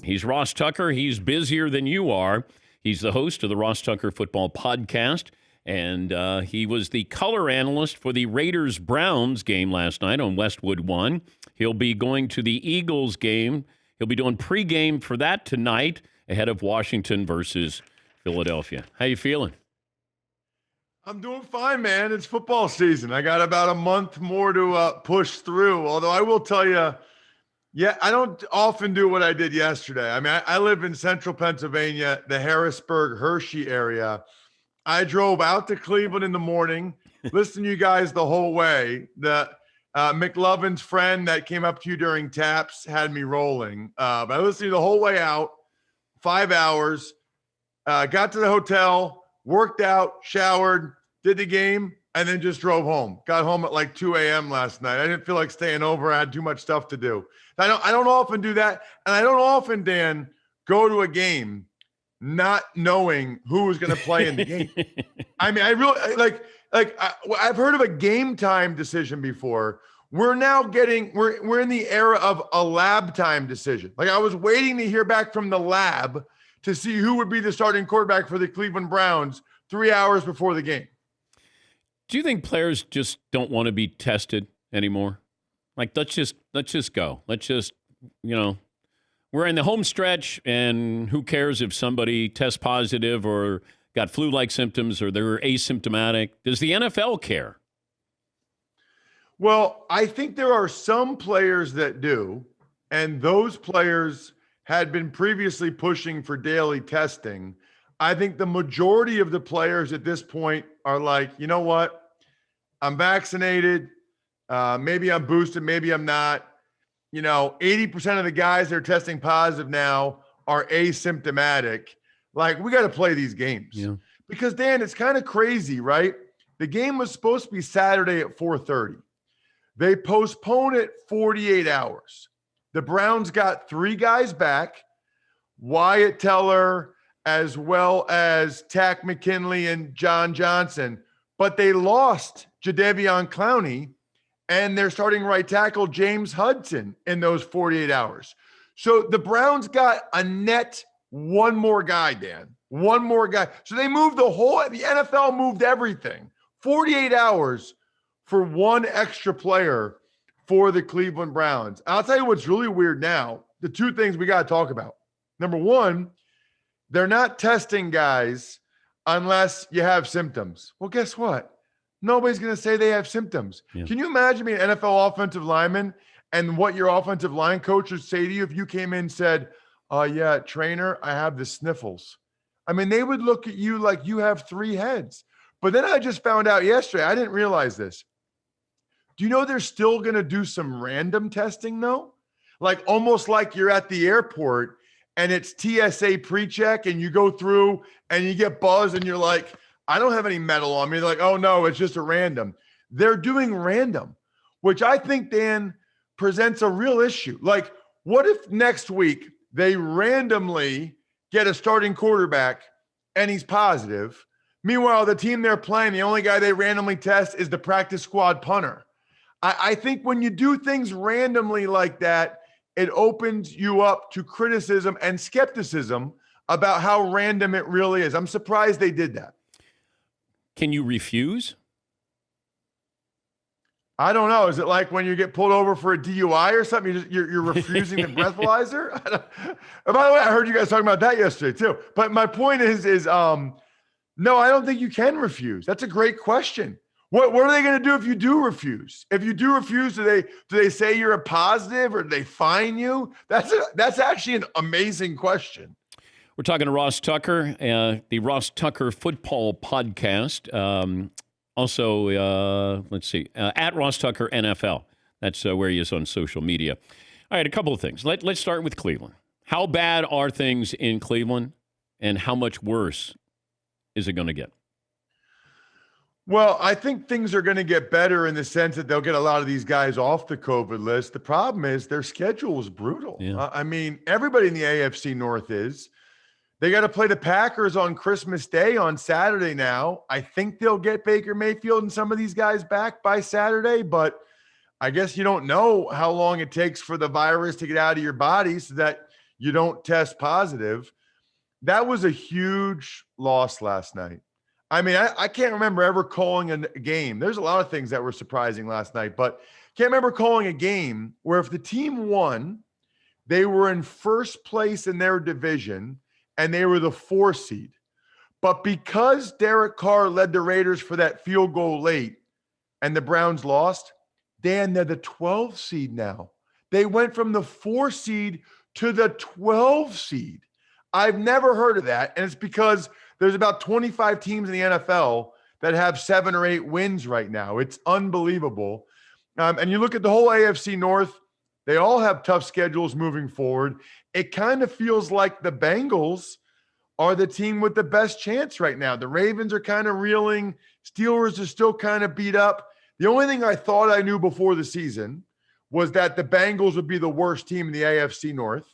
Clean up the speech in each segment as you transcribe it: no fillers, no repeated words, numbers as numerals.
He's Ross Tucker. He's busier than you are. He's the host of the Ross Tucker Football Podcast, and he was the color analyst for the Raiders-Browns game last night on Westwood One. He'll be going to the Eagles game. He'll be doing pregame for that tonight ahead of Washington versus Philadelphia. How you feeling? I'm doing fine, man. It's football season. I got about a month more to push through, although I will tell you, I don't often do what I did yesterday. I mean, I live in central Pennsylvania, the Harrisburg, Hershey area. I drove out to Cleveland in the morning, listened to you guys the whole way. The McLovin's friend that came up to you during taps had me rolling. But I listened to you the whole way out, 5 hours, got to the hotel, worked out, showered, did the game, and then just drove home. Got home at like 2 a.m. last night. I didn't feel like staying over. I had too much stuff to do. I don't often do that. And I don't often, Dan, go to a game not knowing who was going to play in the game. I mean, I really I've heard of a game time decision before. We're now we're in the era of a lab time decision. Like, I was waiting to hear back from the lab to see who would be the starting quarterback for the Cleveland Browns 3 hours before the game. Do you think players just don't want to be tested anymore? Like, let's just go. Let's just, we're in the home stretch, and who cares if somebody tests positive or got flu-like symptoms or they're asymptomatic? Does the NFL care? Well, I think there are some players that do, and those players had been previously pushing for daily testing. I think the majority of the players at this point are like, you know what? I'm vaccinated. Maybe I'm boosted. Maybe I'm not. 80% of the guys that are testing positive now are asymptomatic. Like, we got to play these games. Yeah. Because, Dan, it's kind of crazy, right? The game was supposed to be Saturday at 4:30. They postponed it 48 hours. The Browns got 3 guys back, Wyatt Teller, as well as Tack McKinley and John Johnson, but they lost Jadeveon Clowney and their starting right tackle, James Hudson, in those 48 hours. So the Browns got a net one more guy, Dan, one more guy. So they moved the NFL moved everything. 48 hours for one extra player for the Cleveland Browns. I'll tell you what's really weird now. The 2 things we got to talk about. Number one, they're not testing guys unless you have symptoms. Well, guess what? Nobody's going to say they have symptoms. Yeah. Can you imagine being an NFL offensive lineman and what your offensive line coach would say to you if you came in and said, yeah, trainer, I have the sniffles. I mean, they would look at you like you have 3 heads. But then I just found out yesterday, I didn't realize this. Do you know they're still going to do some random testing, though? Like, almost like you're at the airport and it's TSA pre-check and you go through and you get buzzed and you're like, I don't have any metal on me. They're like, oh, no, it's just a random. They're doing random, which I think, Dan, presents a real issue. Like, what if next week they randomly get a starting quarterback and he's positive? Meanwhile, the team they're playing, the only guy they randomly test is the practice squad punter. I think when you do things randomly like that, it opens you up to criticism and skepticism about how random it really is. I'm surprised they did that. Can you refuse? I don't know. Is it like when you get pulled over for a DUI or something? You're refusing the breathalyzer? By the way, I heard you guys talking about that yesterday too. But my point is no, I don't think you can refuse. That's a great question. What are they going to do if you do refuse? If you do refuse, do they say you're a positive or do they fine you? That's actually an amazing question. We're talking to Ross Tucker, the Ross Tucker Football Podcast. Also, let's see, at Ross Tucker NFL. That's where he is on social media. All right, a couple of things. Let's start with Cleveland. How bad are things in Cleveland, and how much worse is it going to get? Well, I think things are going to get better in the sense that they'll get a lot of these guys off the COVID list. The problem is their schedule is brutal. Yeah. I mean, everybody in the AFC North is. They got to play the Packers on Christmas Day on Saturday now. I think they'll get Baker Mayfield and some of these guys back by Saturday, but I guess you don't know how long it takes for the virus to get out of your body so that you don't test positive. That was a huge loss last night. I mean, I can't remember ever calling a game. There's a lot of things that were surprising last night, but can't remember calling a game where if the team won, they were in first place in their division and they were the 4 seed. But because Derek Carr led the Raiders for that field goal late and the Browns lost, Dan, they're the 12 seed now. They went from the 4 seed to the 12 seed. I've never heard of that. And it's because there's about 25 teams in the NFL that have 7 or 8 wins right now. It's unbelievable. And you look at the whole AFC North, they all have tough schedules moving forward. It kind of feels like the Bengals are the team with the best chance right now. The Ravens are kind of reeling. Steelers are still kind of beat up. The only thing I thought I knew before the season was that the Bengals would be the worst team in the AFC North,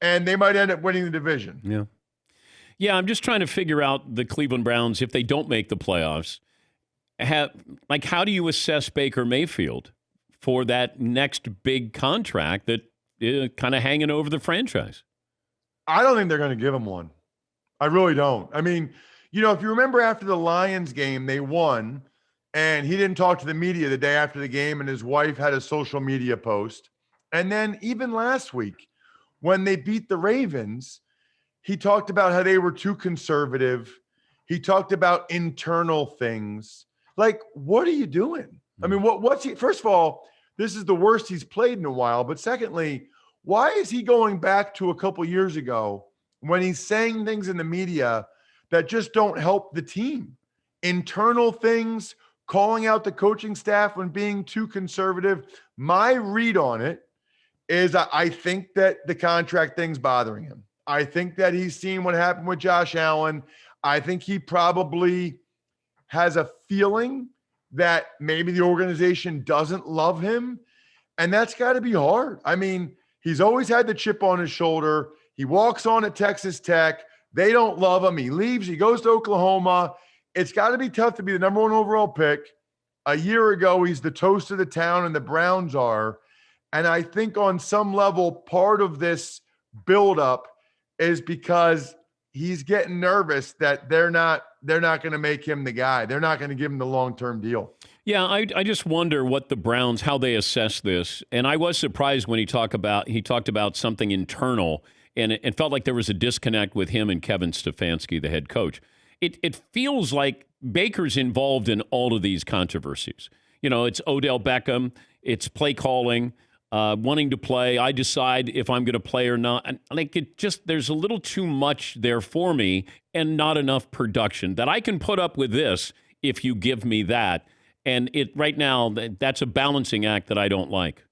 and they might end up winning the division. Yeah. Yeah, I'm just trying to figure out the Cleveland Browns, if they don't make the playoffs, how do you assess Baker Mayfield for that next big contract that is kind of hanging over the franchise? I don't think they're going to give him one. I really don't. I mean, if you remember after the Lions game, they won, and he didn't talk to the media the day after the game, and his wife had a social media post. And then even last week, when they beat the Ravens, he talked about how they were too conservative. He talked about internal things. Like, what are you doing? I mean, what's he? First of all, this is the worst he's played in a while. But secondly, why is he going back to a couple years ago when he's saying things in the media that just don't help the team? Internal things, calling out the coaching staff when being too conservative. My read on it is I think that the contract thing's bothering him. I think that he's seen what happened with Josh Allen. I think he probably has a feeling that maybe the organization doesn't love him. And that's got to be hard. I mean, he's always had the chip on his shoulder. He walks on at Texas Tech. They don't love him. He leaves. He goes to Oklahoma. It's got to be tough to be the number 1 overall pick. A year ago, he's the toast of the town, and the Browns are. And I think on some level, part of this buildup is because he's getting nervous that they're not going to make him the guy. They're not going to give him the long-term deal. Yeah, I just wonder what the Browns, how they assess this. And I was surprised when he talked about something internal, and it felt like there was a disconnect with him and Kevin Stefanski, the head coach. It feels like Baker's involved in all of these controversies. It's Odell Beckham, it's play calling, wanting to play. I decide if I'm going to play or not. And there's a little too much there for me and not enough production that I can put up with this if you give me that. And right now, that's a balancing act that I don't like.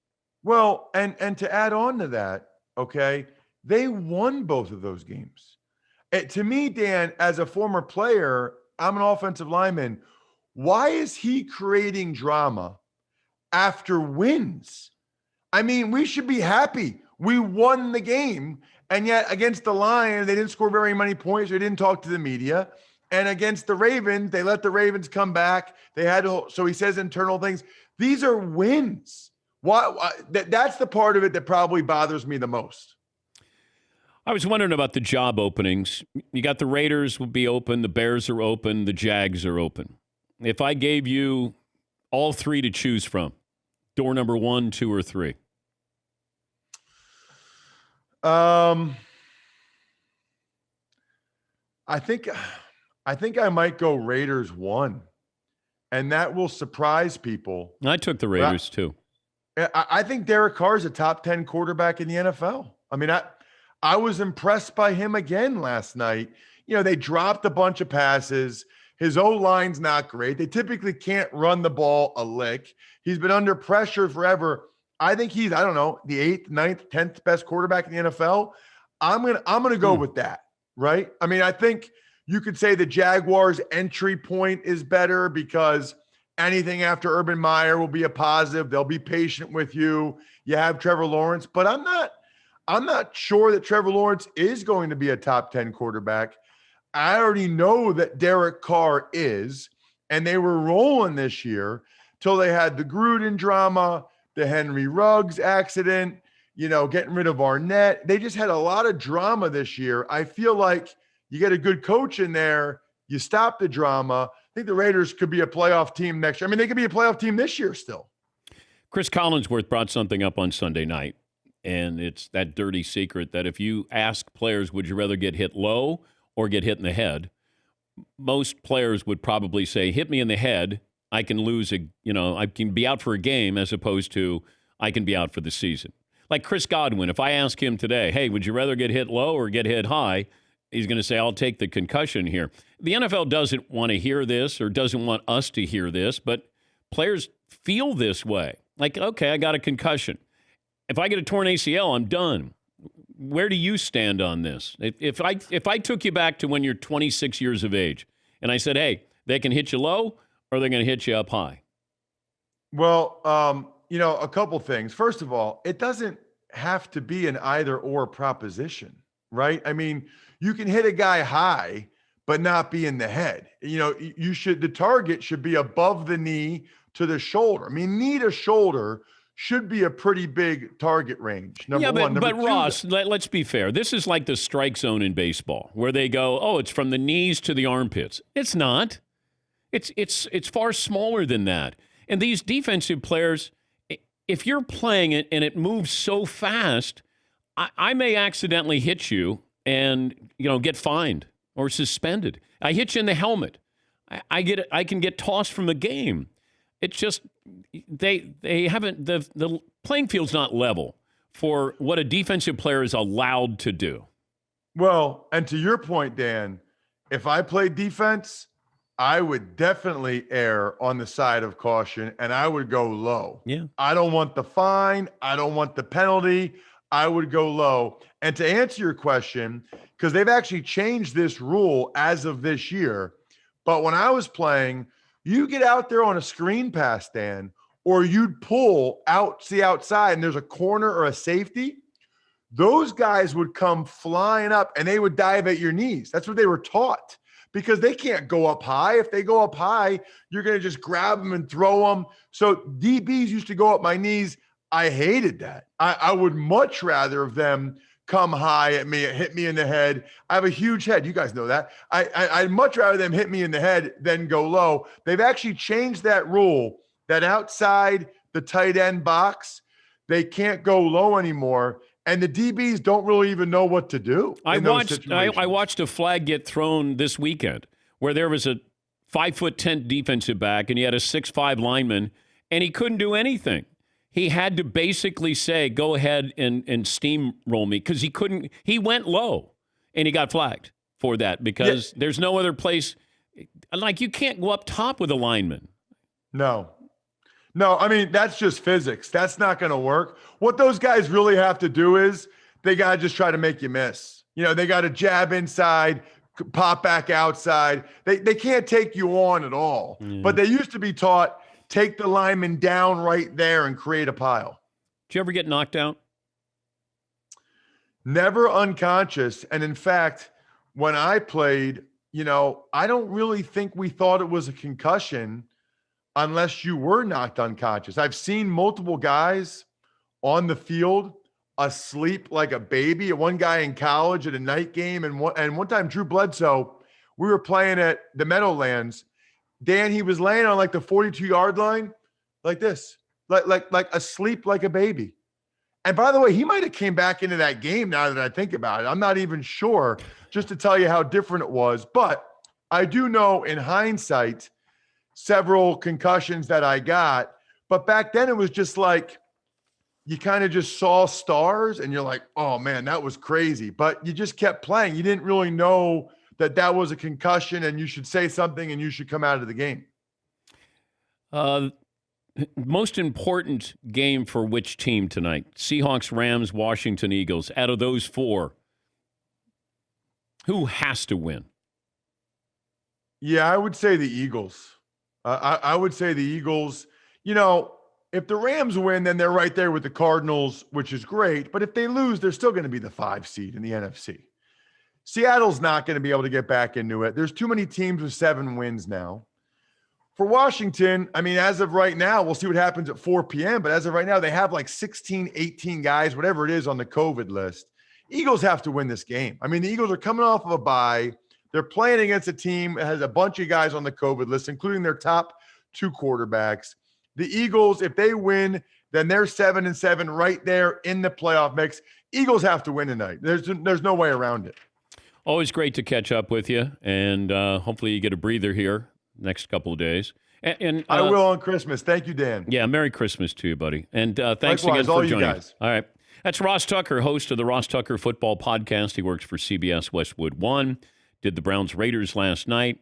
Well, and to add on to that, okay, they won both of those games. To me, Dan, as a former player, I'm an offensive lineman. Why is he creating drama after wins? I mean, we should be happy. We won the game. And yet against the Lions, they didn't score very many points. They didn't talk to the media. And against the Ravens, they let the Ravens come back. They had to, so he says internal things. These are wins. Why that's the part of it that probably bothers me the most. I was wondering about the job openings. You got the Raiders will be open, the Bears are open, the Jags are open. If I gave you all 3 to choose from, door number 1, 2, or 3? I think I might go Raiders 1, and that will surprise people. I took the Raiders too. I think Derek Carr is a top 10 quarterback in the NFL. I mean, I was impressed by him again last night. They dropped a bunch of passes. His O-line's not great. They typically can't run the ball a lick. He's been under pressure forever. I think he's, the 8th, 9th, 10th best quarterback in the NFL. I'm gonna go with that, right? I mean, I think you could say the Jaguars' entry point is better because anything after Urban Meyer will be a positive. They'll be patient with you. You have Trevor Lawrence, but I'm not sure that Trevor Lawrence is going to be a top 10 quarterback. I already know that Derek Carr is, and they were rolling this year till they had the Gruden drama, the Henry Ruggs accident. getting rid of Arnett. They just had a lot of drama this year. I feel like you get a good coach in there, you stop the drama. I think the Raiders could be a playoff team next year. I mean, they could be a playoff team this year still. Chris Collinsworth brought something up on Sunday night, and it's that dirty secret that if you ask players, would you rather get hit low or get hit in the head? Most players would probably say, hit me in the head. I can I can be out for a game, as opposed to I can be out for the season. Like Chris Godwin, if I ask him today, hey, would you rather get hit low or get hit high? He's going to say, I'll take the concussion here. The NFL doesn't want to hear this or doesn't want us to hear this, but players feel this way. Like, okay, I got a concussion. If I get a torn ACL, I'm done. Where do you stand on this? If I took you back to when you're 26 years of age and I said, hey, they can hit you low or they're going to hit you up high? Well, a couple things. First of all, it doesn't have to be an either or proposition, right? I mean, you can hit a guy high, but not be in the head. The target should be above the knee to the shoulder. I mean, knee to shoulder should be a pretty big target range. Number one. But Ross, let's be fair. This is like the strike zone in baseball, where they go, oh, it's from the knees to the armpits. It's not. It's far smaller than that. And these defensive players, if you're playing it and it moves so fast, I may accidentally hit you and get fined or suspended. I hit you in the helmet. I can get tossed from the game. It's just they haven't the playing field's not level for what a defensive player is allowed to do. Well, and to your point, Dan, if I played defense, I would definitely err on the side of caution and I would go low. Yeah. I don't want the fine. I don't want the penalty. I would go low. And to answer your question, because they've actually changed this rule as of this year, but when I was playing, you get out there on a screen pass, Dan, or you'd pull out, see outside, and there's a corner or a safety, those guys would come flying up and they would dive at your knees. That's what they were taught, because they can't go up high. If they go up high, you're going to just grab them and throw them. So DBs used to go up my knees. I hated that. I would much rather have them come high at me, hit me in the head. I have a huge head. You guys know that. I'd much rather them hit me in the head than go low. They've actually changed that rule that outside the tight end box, they can't go low anymore. And the DBs don't really even know what to do. I watched a flag get thrown this weekend where there was a 5'10" defensive back and he had a 6'5" lineman and he couldn't do anything. He had to basically say, go ahead and steamroll me, because he went low and he got flagged for that because there's no other place. Like, you can't go up top with a lineman. No, I mean, that's just physics. That's not going to work. What those guys really have to do is they got to just try to make you miss. They got to jab inside, pop back outside. They can't take you on at all. But they used to be taught, take the lineman down right there and create a pile. Did you ever get knocked out? Never unconscious. And in fact, when I played, I don't really think we thought it was a concussion unless you were knocked unconscious. I've seen multiple guys on the field asleep like a baby. One guy in college at a night game. And one time, Drew Bledsoe, we were playing at the Meadowlands. Dan, he was laying on like the 42-yard line like this, like asleep like a baby. And by the way, he might have came back into that game now that I think about it. I'm not even sure, just to tell you how different it was. But I do know in hindsight, several concussions that I got. But back then it was just like, you kind of just saw stars and you're like, oh man, that was crazy. But you just kept playing. You didn't really know that was a concussion and you should say something and you should come out of the game. Most important game for which team tonight? Seahawks, Rams, Washington, Eagles. Out of those four, who has to win? Yeah, I would say the Eagles. I would say the Eagles. If the Rams win, then they're right there with the Cardinals, which is great. But if they lose, they're still going to be the 5 seed in the NFC. Seattle's not going to be able to get back into it. There's too many teams with 7 wins now. For Washington, I mean, as of right now, we'll see what happens at 4 p.m. But as of right now, they have like 16, 18 guys, whatever it is, on the COVID list. Eagles have to win this game. I mean, the Eagles are coming off of a bye. They're playing against a team that has a bunch of guys on the COVID list, including their top 2 quarterbacks. The Eagles, if they win, then they're 7-7 right there in the playoff mix. Eagles have to win tonight. There's no way around it. Always great to catch up with you, and hopefully you get a breather here next couple of days. And I will on Christmas. Thank you, Dan. Yeah, Merry Christmas to you, buddy. And thanks Likewise, again for all you joining guys. us. All right. That's Ross Tucker, host of the Ross Tucker Football Podcast. He works for CBS Westwood One. Did the Browns-Raiders last night.